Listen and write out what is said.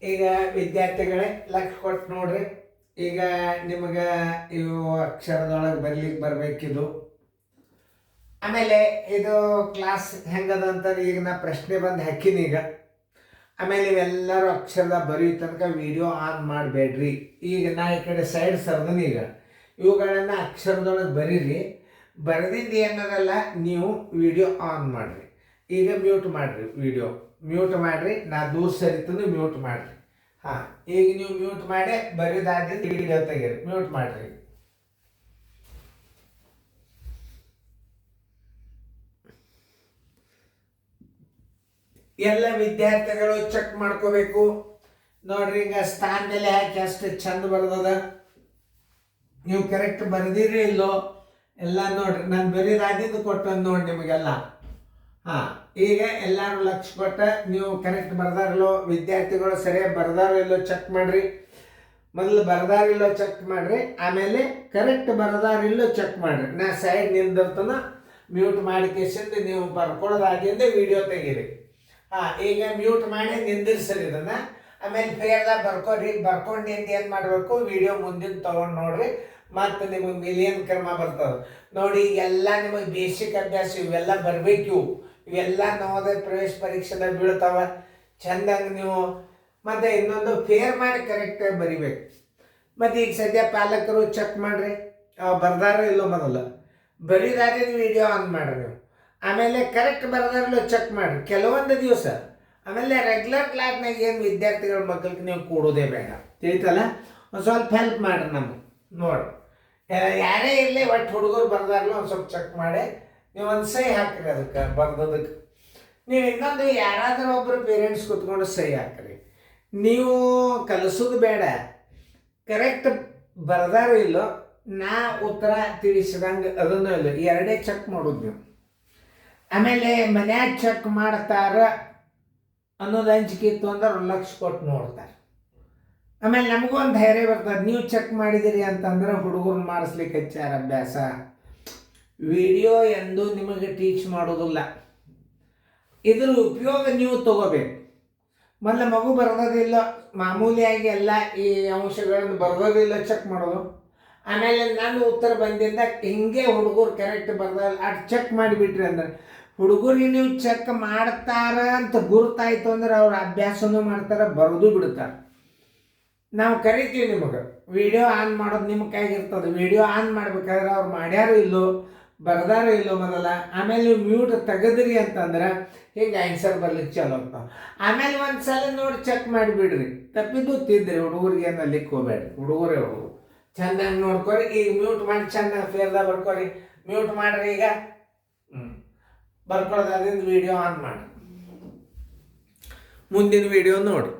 ಈಗ ವಿದ್ಯಾರ್ಥಿಗಳೇ ಲಕ್ಷ ಕೊಟ್ಟು ನೋಡ್ರಿ. ಈಗ ನಿಮಗೆ ಇವು ಅಕ್ಷರದೊಳಗೆ ಬರ್ಲಿಕ್ಕೆ ಬರಬೇಕಿದು. ಆಮೇಲೆ ಇದು ಕ್ಲಾಸ್ ಹೆಂಗದ ಅಂತ ಈಗ ನಾ ಪ್ರಶ್ನೆ ಬಂದು ಹಾಕಿನಿ ಈಗ. ಆಮೇಲೆ ಇವೆಲ್ಲರೂ ಅಕ್ಷರದ ಬರೆಯೋ ತನಕ ವಿಡಿಯೋ ಆನ್ ಮಾಡಬೇಡ್ರಿ. ಈಗ ನಾ ಈ ಕಡೆ ಸೈಡ್ ಸರ್ದನಿ. ಈಗ ಇವುಗಳನ್ನು ಅಕ್ಷರದೊಳಗೆ ಬರೀರಿ. ಬರೆದಿದ್ದು ಏನದಲ್ಲ ನೀವು ವಿಡಿಯೋ ಆನ್ ಮಾಡಿರಿ. ಈಗ ಮ್ಯೂಟ್ ಮಾಡಿರಿ, ವಿಡಿಯೋ ಮ್ಯೂಟ್ ಮಾಡಿರಿ. ನಾ ದೂರ ಸರಿತಂದು ಮ್ಯೂಟ್ ಮಾಡಿರಿ. ಹಾಂ, ಈಗ ನೀವು ಮ್ಯೂಟ್ ಮಾಡಿ ಬರೀದಾಗಿದ್ದು ವಿಡಿಯೋ ತೆಗೀರಿ. ಮ್ಯೂಟ್ ಮಾಡಿರಿ. ಎಲ್ಲ ವಿದ್ಯಾರ್ಥಿಗಳು ಚೆಕ್ ಮಾಡ್ಕೋಬೇಕು ನೋಡ್ರಿ. ಈಗ ಸ್ಥಾನದಲ್ಲಿ ಹಾಕಿ ಅಷ್ಟು ಚಂದ ಬರ್ದದ. ನೀವು ಕರೆಕ್ಟ್ ಬರೆದಿರಿ ಇಲ್ಲೋ ಎಲ್ಲ ನೋಡ್ರಿ. ನಾನು ಬರೀದಾಗಿದ್ದು ಕೊಟ್ಟಂದು ನೋಡಿ ನಿಮಗೆಲ್ಲ. ಹಾಂ, ಈಗ ಎಲ್ಲರೂ ಲಕ್ಷ ಕೊಟ್ಟ ನೀವು ಕರೆಕ್ಟ್ ಬರ್ದಾರಿಲ್ಲೋ, ವಿದ್ಯಾರ್ಥಿಗಳು ಸರಿಯಾಗಿ ಬರ್ದಾರೋ ಇಲ್ಲೋ ಚೆಕ್ ಮಾಡಿರಿ. ಮೊದಲು ಬರ್ದಾರಿಲ್ಲೋ ಚೆಕ್ ಮಾಡಿರಿ, ಆಮೇಲೆ ಕರೆಕ್ಟ್ ಬರ್ದಾರಿಲ್ಲೋ ಚೆಕ್ ಮಾಡಿರಿ. ನಾ ಸೈಡ್ ನಿಂದಿರ್ತನ ಮ್ಯೂಟ್ ಮಾಡಿ ಕೇಸಿಂದ ನೀವು ಬರ್ಕೊಳ್ಳೋದಾಗಿಂದ ವಿಡಿಯೋ ತೆಗೀರಿ. ಹಾಂ, ಈಗ ಮ್ಯೂಟ್ ಮಾಡಿ ನಿಂದಿರ್ಸರಿ ಇದನ್ನು. ಆಮೇಲೆ ಫೇರ್ದಾಗ ಬರ್ಕೋರಿ. ಬರ್ಕೊಂಡಿಂದ ಏನು ಮಾಡಬೇಕು, ವಿಡಿಯೋ ಮುಂದಿನ ತೊಗೊಂಡು ನೋಡ್ರಿ. ಮತ್ತು ನಿಮಗೆ ಮಿಲಿಯನ್ ಕ್ರಮ ಬರ್ತದೆ ನೋಡಿ. ಎಲ್ಲ ನಿಮಗೆ ಬೇಸಿಕ್ ಅಭ್ಯಾಸ ಇವೆಲ್ಲ ಬರಬೇಕು. ಇವೆಲ್ಲ ನವೋದಯ ಪ್ರವೇಶ ಪರೀಕ್ಷೆದಾಗ ಬೀಳ್ತಾವ ಚೆಂದಂಗೆ ನೀವು. ಮತ್ತು ಇನ್ನೊಂದು ಫೇರ್ ಮಾಡಿ ಕರೆಕ್ಟಾಗಿ ಬರಿಬೇಕು. ಮತ್ತು ಈಗ ಸದ್ಯ ಪಾಲಕರು ಚೆಕ್ ಮಾಡಿರಿ, ಬರ್ದಾರೋ ಇಲ್ಲೋ ಮೊದಲು. ಬರೀದಾರೆ ವಿಡಿಯೋ ಆನ್ ಮಾಡಿರಿ ನೀವು. ಆಮೇಲೆ ಕರೆಕ್ಟ್ ಬರ್ದಾರಲ್ಲೋ ಚೆಕ್ ಮಾಡಿರಿ ಕೆಲವೊಂದು ದಿವಸ. ಆಮೇಲೆ ರೆಗ್ಯುಲರ್ ಕ್ಲಾಸ್ನಾಗ ಏನು ವಿದ್ಯಾರ್ಥಿಗಳ ಮಕ್ಕಳಿಗೆ ನೀವು ಕೂಡೋದೇ ಬೇಡ, ತಿಳಿತಲ್ಲ. ಒಂದು ಸ್ವಲ್ಪ ಹೆಲ್ಪ್ ಮಾಡಿರಿ ನಮಗೆ ನೋಡಿ. ಯಾರೇ ಇರಲಿ ಒಟ್ಟು ಹುಡುಗರು ಬರ್ದಾರಲ್ಲ ಒಂದು ಸ್ವಲ್ಪ ಚೆಕ್ ಮಾಡಿ ನೀವು ಒಂದು ಸಹಿ ಹಾಕಿರಿ ಅದಕ್ಕೆ ಬರ್ದದಕ್ಕೆ. ನೀವು ಇನ್ನೊಂದು ಯಾರಾದರೂ ಒಬ್ಬರು ಪೇರೆಂಟ್ಸ್ ಕೂತ್ಕೊಂಡು ಸಹಿ ಹಾಕಿರಿ. ನೀವು ಕಲಿಸೋದು ಬೇಡ, ಕರೆಕ್ಟ್ ಬರ್ದಾರೋ ಇಲ್ಲೋ ನಾ ಉತ್ತರ ತಿಳಿಸಿದಂಗೆ ಅದನ್ನೂ ಇಲ್ಲ, ಎರಡೇ ಚೆಕ್ ಮಾಡೋದು ನೀವು. ಆಮೇಲೆ ಮನ್ಯಾಗ ಚೆಕ್ ಮಾಡ್ತಾರ ಅನ್ನೋದು ಅಂಜಿಕೆ ಇತ್ತು ಅಂದ್ರೆ 1 ಲಕ್ಷ ಕೊಟ್ಟು ನೋಡ್ತಾರೆ. ಆಮೇಲೆ ನಮಗೂ ಒಂದು ಧೈರ್ಯ ಬರ್ತದೆ, ನೀವು ಚೆಕ್ ಮಾಡಿದಿರಿ ಅಂತಂದ್ರೆ ಹುಡುಗರು ಮಾಡಿಸ್ಲಿಕ್ಕೆ ಹಚ್ಚಾರ ಅಭ್ಯಾಸ. ವಿಡಿಯೋ ಎಂದು ನಿಮಗೆ ಟೀಚ್ ಮಾಡೋದಿಲ್ಲ, ಇದ್ರ ಉಪಯೋಗ ನೀವು ತಗೋಬೇಕು. ಮೊದಲು ಮಗು ಬರ್ದೋದಿಲ್ಲ, ಮಾಮೂಲಿಯಾಗಿ ಎಲ್ಲ ಈ ಅಂಶಗಳನ್ನು ಬರ್ದೋದಿಲ್ಲ ಚೆಕ್ ಮಾಡೋದು. ಆಮೇಲೆ ನಾನು ಉತ್ತರ ಬಂದಿಂದ ಹಿಂಗೆ ಹುಡುಗರು ಕರೆಕ್ಟ್ ಬರ್ದಲ್ಲ ಅಷ್ಟು ಚೆಕ್ ಮಾಡಿಬಿಟ್ರಿ ಅಂದ್ರೆ ಹುಡುಗರಿಗೆ ನೀವು ಚೆಕ್ ಮಾಡ್ತಾರ ಅಂತ ಗುರುತಾಯ್ತು ಅಂದ್ರೆ ಅವ್ರ ಅಭ್ಯಾಸನೂ ಮಾಡ್ತಾರೆ, ಬರೆದು ಬಿಡ್ತಾರೆ. ನಾವು ಕರಿತೀವಿ ನಿಮಗೆ ವಿಡಿಯೋ ಆನ್ ಮಾಡೋದು ನಿಮ್ಮ ಕೈಗಿರ್ತದೆ. ವಿಡಿಯೋ ಆನ್ ಮಾಡ್ಬೇಕಾದ್ರೆ ಅವ್ರು ಮಾಡ್ಯಾರೋ ಇಲ್ಲೋ ಬರ್ದಾರೋ ಇಲ್ಲೋ ಮೊದಲ. ಆಮೇಲೆ ನೀವು ಮ್ಯೂಟ್ ತೆಗೆದ್ರಿ ಅಂತಂದ್ರೆ ಹಿಂಗೆ ಆನ್ಸರ್ ಬರ್ಲಿಕ್ಕೆ ಚಲೋ ಆಗ್ತಾವೆ. ಆಮೇಲೆ ಒಂದು ಸಲ ನೋಡಿ ಚೆಕ್ ಮಾಡಿಬಿಡ್ರಿ. ತಪ್ಪಿದ್ದು ತಿದ್ರಿ, ಹುಡುಗರಿಗೆ ಏನು ಅಲ್ಲಿಕ್ಕೆ ಹೋಗ್ಬೇಡ್ರಿ. ಹುಡುಗರೇ ಹುಡುಗರು ಚೆಂದಾಗಿ ನೋಡ್ಕೊರಿ. ಈಗ ಮ್ಯೂಟ್ ಮಾಡಿ ಚೆಂದಾಗಿ ಫೇರ್ದಾಗ ಬರ್ಕೊರಿ. ಮ್ಯೂಟ್ ಮಾಡಿರಿ. ಈಗ ಬರ್ಕೊಳ್ಳೋದ್ರಿಂದ ವಿಡಿಯೋ ಆನ್ ಮಾಡಿ ಮುಂದಿನ ವಿಡಿಯೋ ನೋಡಿ.